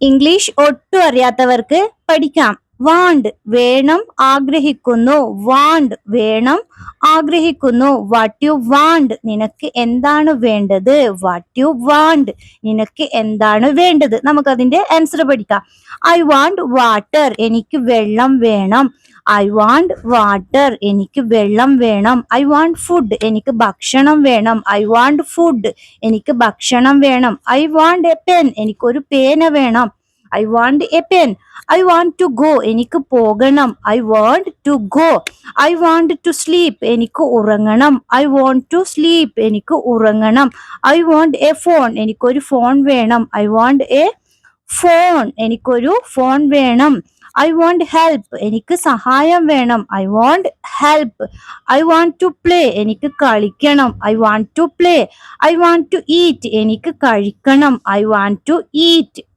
English ഒട്ടും അറിയാത്തവർക്ക് പഠിക്കാം. വാണ്ട് വേണം, ആഗ്രഹിക്കുന്നു. വാണ്ട് വേണം, ആഗ്രഹിക്കുന്നു. വാട്ട് യു വാണ്ട് നിനക്ക് എന്താണ് വേണ്ടത്? വാട്ട് യു വാണ്ട് നിനക്ക് എന്താണ് വേണ്ടത്? നമുക്കതിന്റെ ആൻസർ പഠിക്കാം. ഐ വാണ്ട് വാട്ടർ എനിക്ക് വെള്ളം വേണം. ഐ വാണ്ട് വാട്ടർ എനിക്ക് വെള്ളം വേണം. ഐ വാണ്ട് ഫുഡ് എനിക്ക് ഭക്ഷണം വേണം. ഐ വാണ്ട് ഫുഡ് എനിക്ക് ഭക്ഷണം വേണം. ഐ വാണ്ട് എ പെൻ എനിക്കൊരു പേന വേണം. I want a pen. I want to go എനിക്ക് പോകണം. I want to go. I want to sleep എനിക്ക് ഉറങ്ങണം. ഐ വാണ്ട് ടു സ്ലീപ്പ് എനിക്ക് ഉറങ്ങണം. ഐ വാണ്ട് എ ഫോൺ എനിക്കൊരു ഫോൺ വേണം. ഐ വാണ്ട് എ ഫോൺ എനിക്കൊരു ഫോൺ വേണം. ഐ വാണ്ട് ഹെൽപ്പ് എനിക്ക് സഹായം വേണം. I want help. I want to play എനിക്ക് കളിക്കണം. I want to play. I want to eat എനിക്ക് കഴിക്കണം. I want to eat.